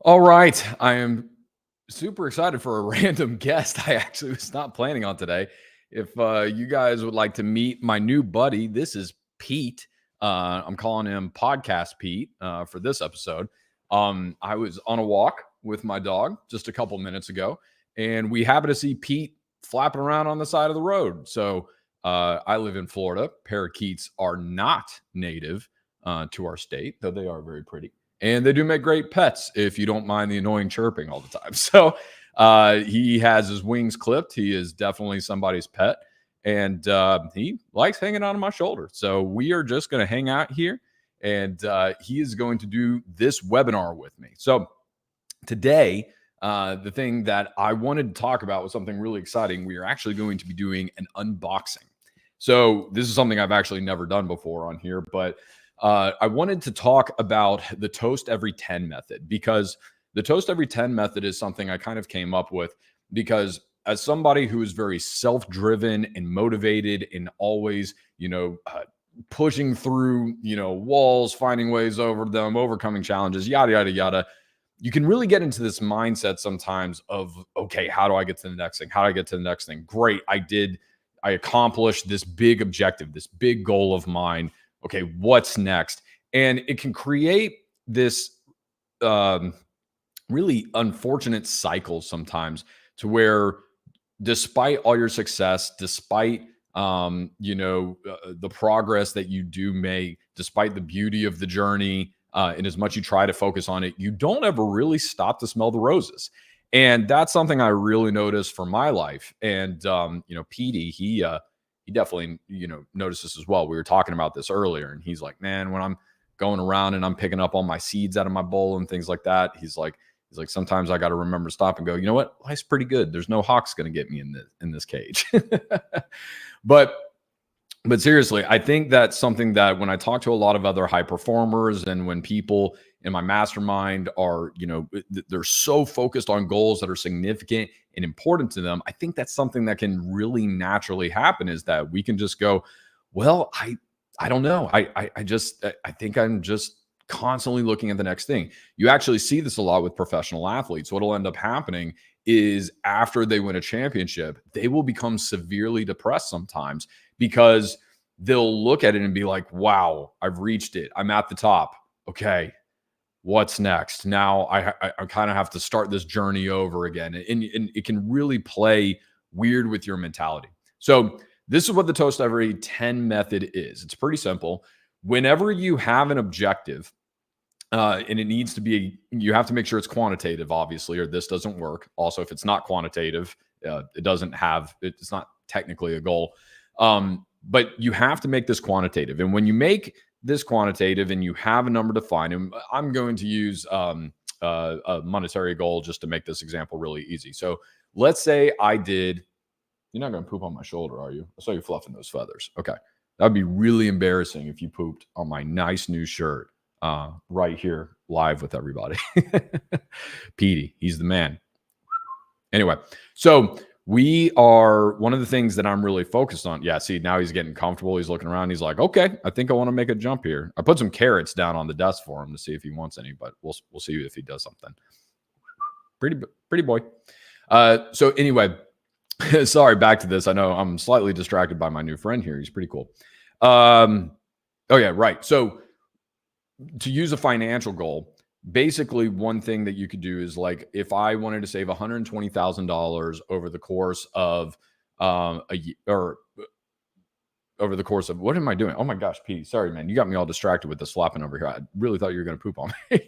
All right. I am super excited for a random guest I actually was not planning on today. If you guys would like to meet my new buddy, this is Pete. I'm calling him Podcast Pete for this episode. I was on a walk with my dog just a couple minutes ago, and we happened to see Pete flapping around on the side of the road. So I live in Florida. Parakeets are not native to our state, though they are very pretty. And they do make great pets if you don't mind the annoying chirping all the time. So he has his wings clipped. He is definitely somebody's pet. And he likes hanging on my shoulder. So we are just going to hang out here. And he is going to do this webinar with me. So today, the thing that I wanted to talk about was something really exciting. We are actually going to be doing an unboxing. So this is something I've actually never done before on here, but I wanted to talk about the toast every 10 method, because the toast every 10 method is something I kind of came up with because as somebody who is very self-driven and motivated and always, pushing through, walls, finding ways over them, overcoming challenges, yada, yada, yada. You can really get into this mindset sometimes of, okay, how do I get to the next thing? How do I get to the next thing? Great. I accomplished this big objective, this big goal of mine. Okay, what's next? And it can create this really unfortunate cycle sometimes to where despite all your success, despite the progress that you do make, despite the beauty of the journey, and as much you try to focus on it, you don't ever really stop to smell the roses. And that's something I really noticed for my life. And Petey, he definitely, noticed this as well. We were talking about this earlier, and he's like, man, when I'm going around and I'm picking up all my seeds out of my bowl and things like that, he's like, sometimes I got to remember to stop and go, you know what? Life's pretty good. There's no hawk's going to get me in this cage. But seriously, I think that's something that when I talk to a lot of other high performers and when people in my mastermind are, they're so focused on goals that are significant and important to them, I think that's something that can really naturally happen, is that we can just go, well, I don't know. I think I'm just constantly looking at the next thing. You actually see this a lot with professional athletes. What'll end up happening is after they win a championship, they will become severely depressed sometimes because they'll look at it and be like, wow, I've reached it. I'm at the top. Okay, what's next? Now I kind of have to start this journey over again. And it can really play weird with your mentality. So this is what the toast every 10 method is. It's pretty simple. Whenever you have an objective, and it needs to be, you have to make sure it's quantitative, obviously, or this doesn't work. Also, if it's not quantitative, it's not technically a goal. But you have to make this quantitative. And when you make this quantitative and you have a number defined, and I'm going to use a monetary goal just to make this example really easy. So let's say you're not going to poop on my shoulder, are you? I saw you fluffing those feathers. Okay. That'd be really embarrassing if you pooped on my nice new shirt right here live with everybody. Petey, he's the man. Anyway, so one of the things that I'm really focused on. Yeah, see, now he's getting comfortable. He's looking around. He's like, okay, I think I want to make a jump here. I put some carrots down on the desk for him to see if he wants any, but we'll see if he does something. Pretty boy. So anyway, sorry, back to this. I know I'm slightly distracted by my new friend here. He's pretty cool. Oh yeah, right. So to use a financial goal, basically one thing that you could do is, like, if I wanted to save $120,000 over the course of a year, or over the course of, what am I doing? Oh my gosh, Pete, sorry, man. You got me all distracted with the slapping over here. I really thought you were going to poop on me.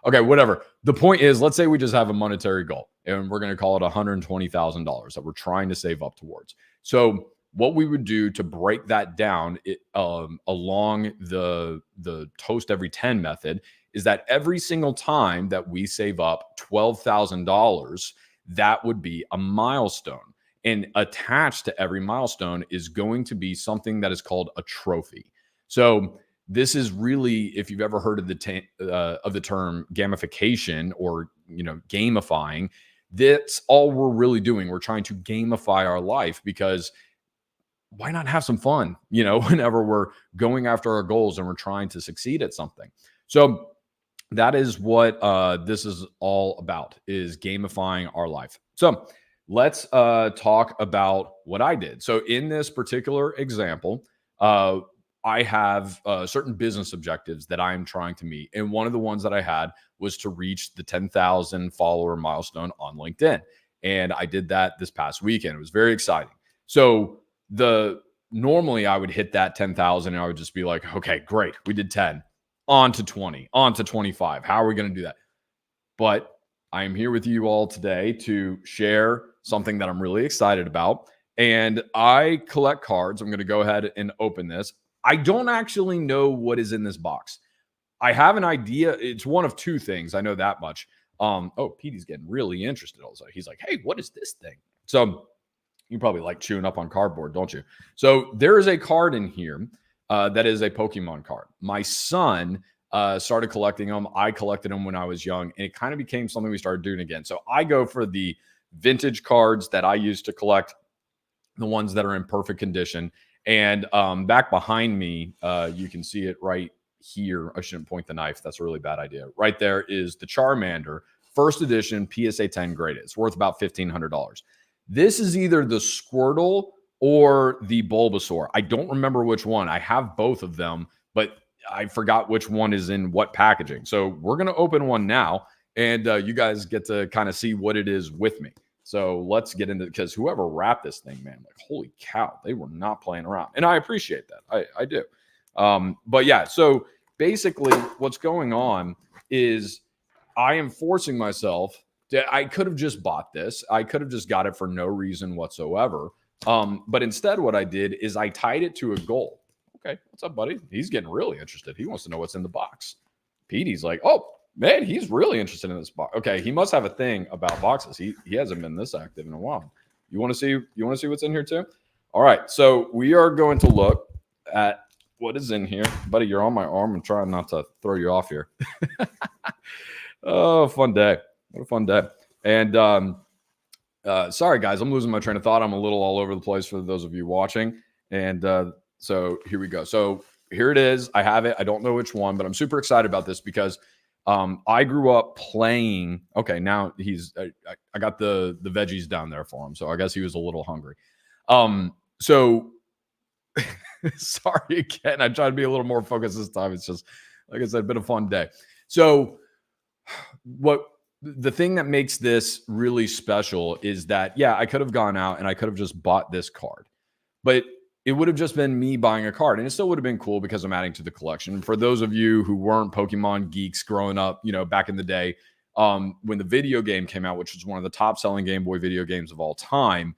Okay, whatever. The point is, let's say we just have a monetary goal and we're going to call it $120,000 that we're trying to save up towards. So what we would do to break that down along the toast every 10 method is that every single time that we save up $12,000, that would be a milestone. And attached to every milestone is going to be something that is called a trophy. So this is really, if you've ever heard of the term gamification or gamifying, that's all we're really doing. We're trying to gamify our life, because why not have some fun, whenever we're going after our goals and we're trying to succeed at something. So that is what this is all about, is gamifying our life. So let's talk about what I did. So in this particular example, uh, I have certain business objectives that I'm trying to meet. And one of the ones that I had was to reach the 10,000 follower milestone on LinkedIn. And I did that this past weekend. It was very exciting. So the normally I would hit that 10,000 and I would just be like, okay, great. We did 10, on to 20, on to 25. How are we going to do that? But I am here with you all today to share something that I'm really excited about. And I collect cards. I'm going to go ahead and open this. I don't actually know what is in this box. I have an idea. It's one of two things. I know that much. Oh, Petey's getting really interested also. He's like, hey, what is this thing? So you probably like chewing up on cardboard, don't you? So there is a card in here that is a Pokemon card. My son started collecting them. I collected them when I was young, and it kind of became something we started doing again. So I go for the vintage cards that I used to collect, the ones that are in perfect condition. And back behind me, you can see it right here. I shouldn't point the knife. That's a really bad idea. Right there is the Charmander, first edition, PSA 10 graded. It's worth about $1,500. This is either the Squirtle or the Bulbasaur. I don't remember which one. I have both of them, but I forgot which one is in what packaging. So we're going to open one now, and you guys get to kind of see what it is with me. So let's get into it, because whoever wrapped this thing, man, like, holy cow, they were not playing around. And I appreciate that. I do. But yeah, so basically what's going on is I am forcing myself to, I could have just bought this. I could have just got it for no reason whatsoever. But instead what I did is I tied it to a goal. Okay, what's up, buddy? He's getting really interested. He wants to know what's in the box. Petey's like, oh, man, he's really interested in this box. Okay, he must have a thing about boxes. He hasn't been this active in a while. You want to see what's in here too? All right, so we are going to look at what is in here. Buddy, you're on my arm. I'm trying not to throw you off here. Oh, fun day. What a fun day. And sorry, guys, I'm losing my train of thought. I'm a little all over the place for those of you watching. And so here we go. So here it is. I have it. I don't know which one, but I'm super excited about this because I grew up playing. Okay, now I got the veggies down there for him, so I guess he was a little hungry. So sorry again. I tried to be a little more focused this time. It's just, like I said, been a fun day. So what the thing that makes this really special is that, yeah, I could have gone out and I could have just bought this card, but it would have just been me buying a card, and it still would have been cool because I'm adding to the collection. For those of you who weren't Pokemon geeks growing up, back in the day, when the video game came out, which was one of the top selling Game Boy video games of all time,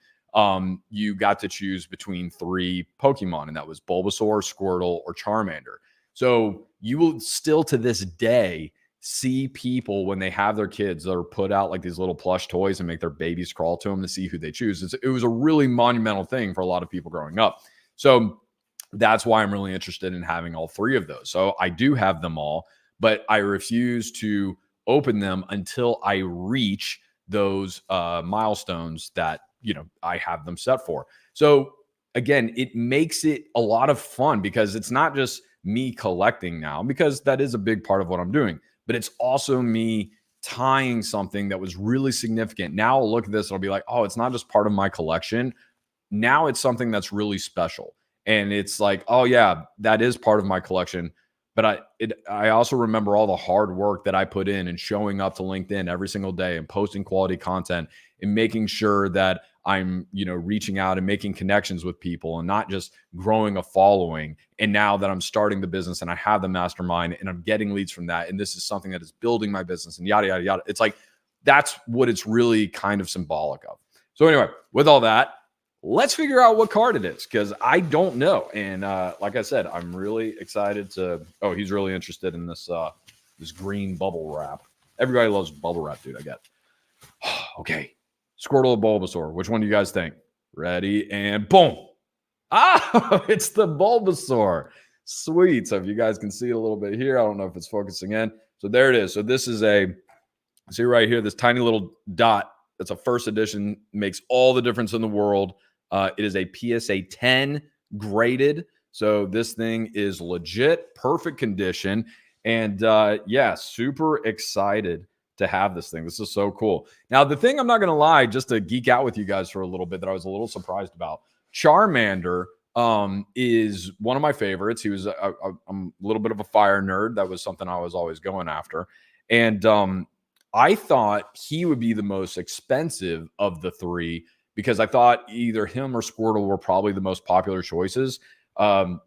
you got to choose between 3 Pokemon, and that was Bulbasaur, Squirtle, or Charmander. So you will still to this day see people when they have their kids that are put out like these little plush toys and make their babies crawl to them to see who they choose. It was a really monumental thing for a lot of people growing up. So that's why I'm really interested in having all 3 of those. So I do have them all, but I refuse to open them until I reach those milestones that, I have them set for. So again, it makes it a lot of fun because it's not just me collecting now, because that is a big part of what I'm doing, but it's also me tying something that was really significant. Now I'll look at this and I'll be like, oh, it's not just part of my collection. Now it's something that's really special. And it's like, oh yeah, that is part of my collection. But I also remember all the hard work that I put in and showing up to LinkedIn every single day and posting quality content and making sure that I'm, reaching out and making connections with people and not just growing a following. And now that I'm starting the business and I have the mastermind and I'm getting leads from that, and this is something that is building my business and yada, yada, yada. It's like, that's what it's really kind of symbolic of. So anyway, with all that, let's figure out what card it is, because I don't know. And like I said, I'm really excited to, oh, he's really interested in this, this green bubble wrap. Everybody loves bubble wrap, dude, I get it. Okay. Squirtle or Bulbasaur? Which one do you guys think? Ready, and boom. Ah, it's the Bulbasaur. Sweet. So if you guys can see it a little bit here, I don't know if it's focusing in. So there it is. So this is see right here, this tiny little dot. That's a first edition, makes all the difference in the world. It is a PSA 10 graded. So this thing is legit, perfect condition. And yeah, super excited to have this thing. This is so cool. Now, the thing I'm not going to lie, just to geek out with you guys for a little bit, that I was a little surprised about, Charmander is one of my favorites. He was I'm a little bit of a fire nerd. That was something I was always going after. And I thought he would be the most expensive of the three because I thought either him or Squirtle were probably the most popular choices.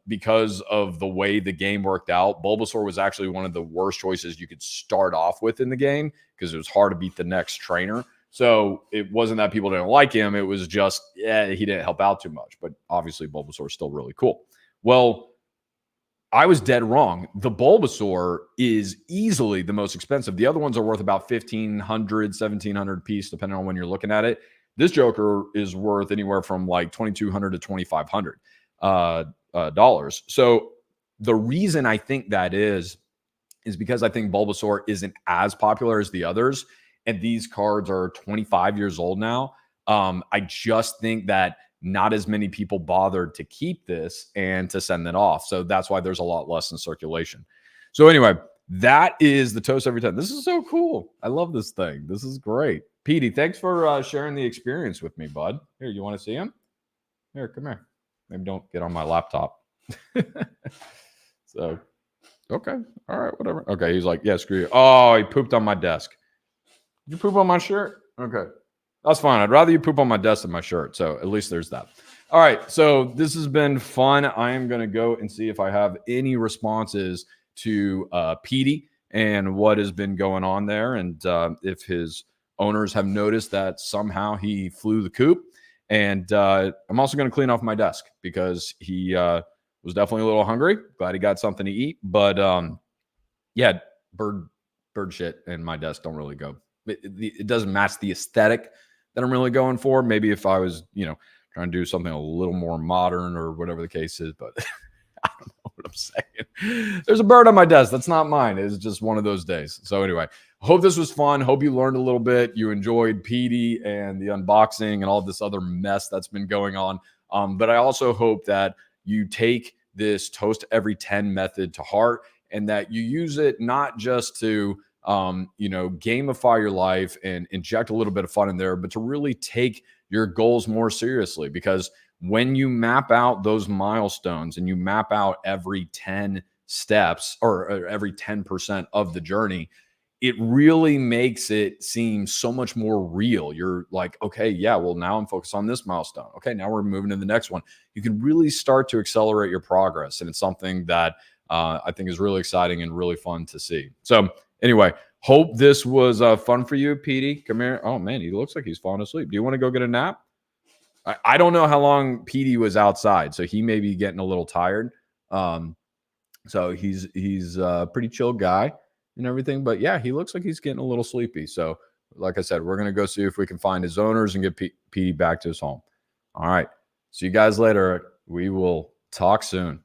Because of the way the game worked out, Bulbasaur was actually one of the worst choices you could start off with in the game because it was hard to beat the next trainer. So it wasn't that people didn't like him. It was just, yeah, he didn't help out too much. But obviously, Bulbasaur is still really cool. Well, I was dead wrong. The Bulbasaur is easily the most expensive. The other ones are worth about 1,500, 1,700 piece, depending on when you're looking at it. This Joker is worth anywhere from like 2,200 to 2,500 dollars. So the reason I think that is because I think Bulbasaur isn't as popular as the others, and these cards are 25 years old now. I just think that not as many people bothered to keep this and to send it off. So that's why there's a lot less in circulation. So anyway, that is the Toast Every 10. This is so cool. I love this thing. This is great. Petey, thanks for sharing the experience with me, bud. Here, you want to see him? Here, come here. Maybe don't get on my laptop. So, okay. All right, whatever. Okay, he's like, yeah, screw you. Oh, he pooped on my desk. Did you poop on my shirt? Okay. That's fine. I'd rather you poop on my desk than my shirt. So at least there's that. All right. So this has been fun. I am going to go and see if I have any responses to Petey and what has been going on there. And if his owners have noticed that somehow he flew the coop. And I'm also going to clean off my desk because he was definitely a little hungry. Glad he got something to eat. But yeah, bird shit in my desk don't really go. It doesn't match the aesthetic that I'm really going for. Maybe if I was, trying to do something a little more modern or whatever the case is, but I don't know what I'm saying. There's a bird on my desk. That's not mine. It's just one of those days. So anyway, hope this was fun. Hope you learned a little bit. You enjoyed Petey and the unboxing and all this other mess that's been going on. But I also hope that you take this Toast Every 10 method to heart and that you use it not just to gamify your life and inject a little bit of fun in there, but to really take your goals more seriously. Because when you map out those milestones and you map out every 10 steps or every 10% of the journey, it really makes it seem so much more real. You're like, okay, yeah, well, now I'm focused on this milestone. Okay, now we're moving to the next one. You can really start to accelerate your progress. And it's something that I think is really exciting and really fun to see. So anyway, hope this was fun for you, Petey. Come here. Oh, man, he looks like he's falling asleep. Do you want to go get a nap? I don't know how long Petey was outside, so he may be getting a little tired. So he's a pretty chill guy and everything. But, yeah, he looks like he's getting a little sleepy. So, like I said, we're going to go see if we can find his owners and get Petey back to his home. All right. See you guys later. We will talk soon.